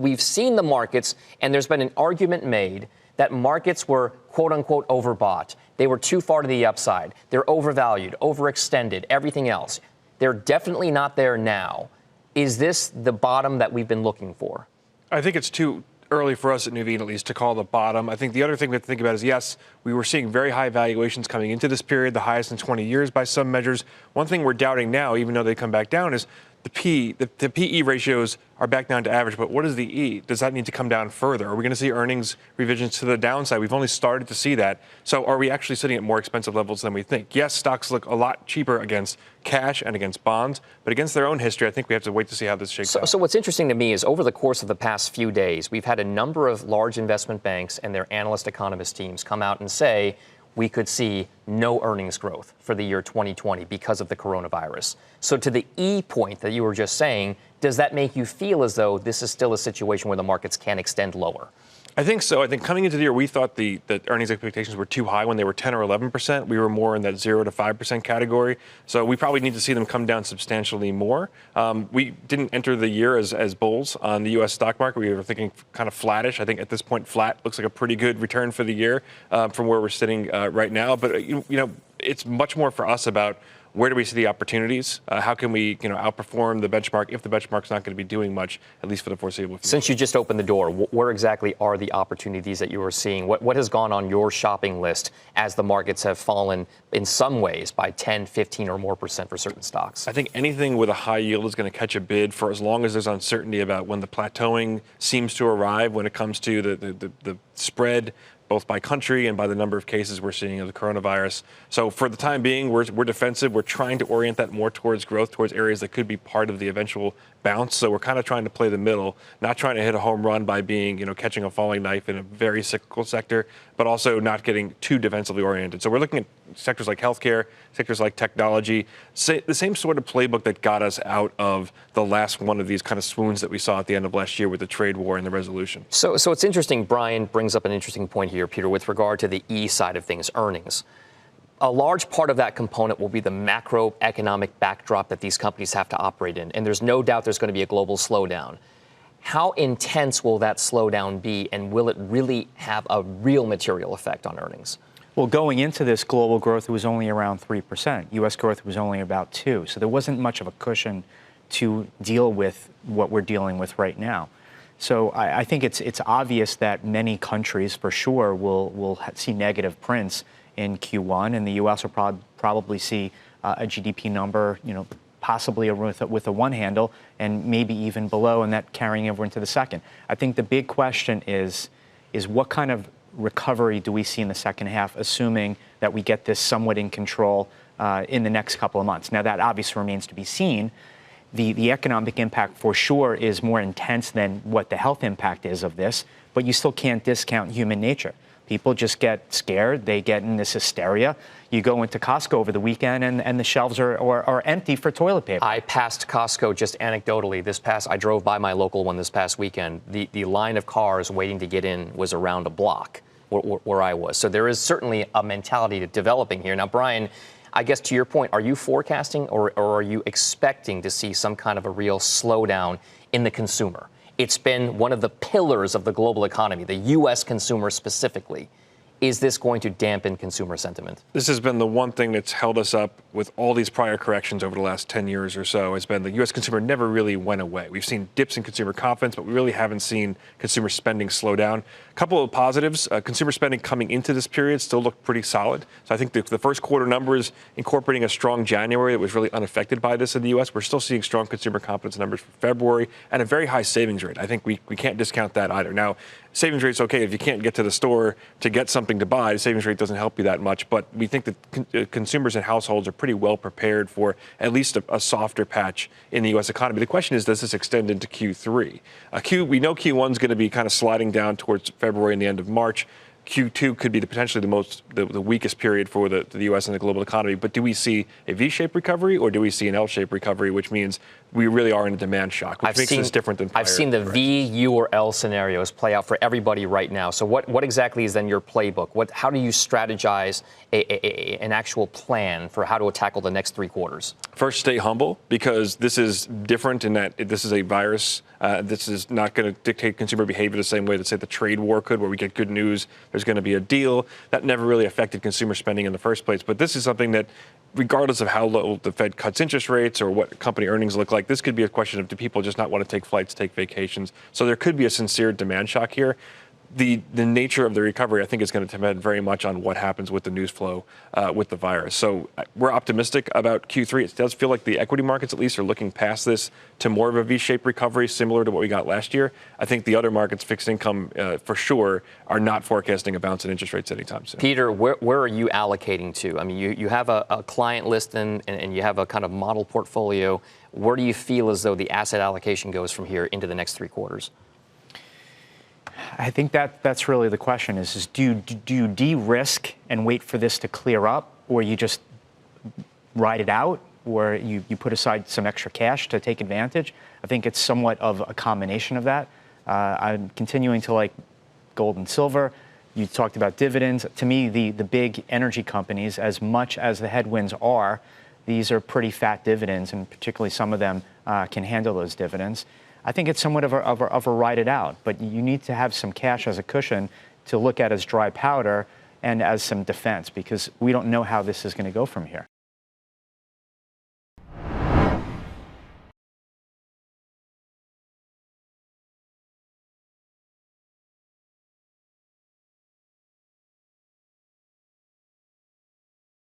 we've seen the markets, and there's been an argument made that markets were, quote unquote, overbought. They were too far to the upside. They're overvalued, overextended, everything else. They're definitely not there now. Is this the bottom that we've been looking for? I think it's too early for us at Nuveen, at least, to call the bottom. I think the other thing we have to think about is, yes, we were seeing very high valuations coming into this period, the highest in 20 years by some measures. One thing we're doubting now, even though they come back down, is the PE ratios are back down to average, but what is the E? Does that need to come down further? Are we going to see earnings revisions to the downside? We've only started to see that. So are we actually sitting at more expensive levels than we think? Yes, stocks look a lot cheaper against cash and against bonds, but against their own history, I think we have to wait to see how this shakes out. So what's interesting to me is over the course of the past few days, we've had a number of large investment banks and their analyst economist teams come out and say, we could see no earnings growth for the year 2020 because of the coronavirus. So to the E point that you were just saying, does that make you feel as though this is still a situation where the markets can extend lower? I think so. I think coming into the year, we thought the earnings expectations were too high when they were 10 or 11%. We were more in that 0 to 5% category. So we probably need to see them come down substantially more. We didn't enter the year as bulls on the U.S. stock market. We were thinking kind of flattish. I think at this point, flat looks like a pretty good return for the year from where we're sitting right now. But, you know, it's much more for us about where do we see the opportunities? How can we, outperform the benchmark if the benchmark's not going to be doing much, at least for the foreseeable future? Since you just opened the door, where exactly are the opportunities that you are seeing? What has gone on your shopping list as the markets have fallen in some ways by 10, 15 or more % for certain stocks? I think anything with a high yield is going to catch a bid for as long as there's uncertainty about when the plateauing seems to arrive when it comes to the spread, both by country and by the number of cases we're seeing of the coronavirus. So for the time being, we're defensive. We're trying to orient that more towards growth, towards areas that could be part of the eventual bounce. So we're kind of trying to play the middle, not trying to hit a home run by being, catching a falling knife in a very cyclical sector, but also not getting too defensively oriented. So we're looking at sectors like healthcare, sectors like technology, the same sort of playbook that got us out of the last one of these kind of swoons that we saw at the end of last year with the trade war and the resolution. So it's interesting. Brian brings up an interesting point here, Peter, with regard to the E side of things, earnings. A large part of that component will be the macroeconomic backdrop that these companies have to operate in. And there's no doubt there's going to be a global slowdown. How intense will that slowdown be, and will it really have a real material effect on earnings? Well, going into this, global growth was only around 3%. U.S. growth was only about 2%. So there wasn't much of a cushion to deal with what we're dealing with right now. So I think it's obvious that many countries, for sure, will see negative prints in Q1, and the U.S. will probably see a GDP number, possibly with a one handle, and maybe even below, and that carrying over into the second. I think the big question is what kind of recovery do we see in the second half, assuming that we get this somewhat in control in the next couple of months? Now, that obviously remains to be seen. The economic impact for sure is more intense than what the health impact is of this, but you still can't discount human nature. People just get scared. They get in this hysteria. You go into Costco over the weekend and the shelves are empty for toilet paper. I passed Costco just anecdotally. I drove by my local one this past weekend. The line of cars waiting to get in was around a block where I was. So there is certainly a mentality developing here. Now, Brian, I guess to your point, are you forecasting or are you expecting to see some kind of a real slowdown in the consumer? It's been one of the pillars of the global economy, the U.S. consumer specifically. Is this going to dampen consumer sentiment? This has been the one thing that's held us up with all these prior corrections over the last 10 years or so. Has been the U.S. consumer never really went away. We've seen dips in consumer confidence, but we really haven't seen consumer spending slow down. A couple of positives. Consumer spending coming into this period still looked pretty solid. So I think the first quarter numbers incorporating a strong January that was really unaffected by this in the U.S. We're still seeing strong consumer confidence numbers for February and a very high savings rate. I think we can't discount that either. Now, savings rate's okay if you can't get to the store to get something to buy. The savings rate doesn't help you that much, but we think that consumers and households are pretty well prepared for at least a softer patch in the U.S. economy. The question is, does this extend into Q3? We know Q1 is going to be kind of sliding down towards February and the end of March. Q2 could be potentially the weakest period for the U.S. and the global economy. But do we see a V-shaped recovery or do we see an L-shaped recovery, which means we really are in a demand shock, which makes this different than prior I've seen the V, U, or L scenarios play out for everybody right now. So what exactly is then your playbook? How do you strategize an actual plan for how to tackle the next 3 quarters? First, stay humble, because this is different in that this is a virus. This is not going to dictate consumer behavior the same way that, say, the trade war could, where we get good news, there's going to be a deal. That never really affected consumer spending in the first place. But this is something that, regardless of how low the Fed cuts interest rates or what company earnings look like, this could be a question of, do people just not want to take flights, take vacations? So there could be a sincere demand shock here. The nature of the recovery, I think, is going to depend very much on what happens with the news flow with the virus. So we're optimistic about Q3. It does feel like the equity markets, at least, are looking past this to more of a V-shaped recovery, similar to what we got last year. I think the other markets, fixed income, for sure, are not forecasting a bounce in interest rates anytime soon. Peter, where are you allocating to? I mean, you have a client list and you have a kind of model portfolio. Where do you feel as though the asset allocation goes from here into the next 3 quarters? I think that's really the question is do you de-risk and wait for this to clear up, or you just ride it out, or you put aside some extra cash to take advantage? I think it's somewhat of a combination of that. I'm continuing to like gold and silver. You talked about dividends. To me, the big energy companies, as much as the headwinds are, these are pretty fat dividends, and particularly some of them can handle those dividends. I think it's somewhat of a ride it out, but you need to have some cash as a cushion to look at as dry powder and as some defense, because we don't know how this is going to go from here.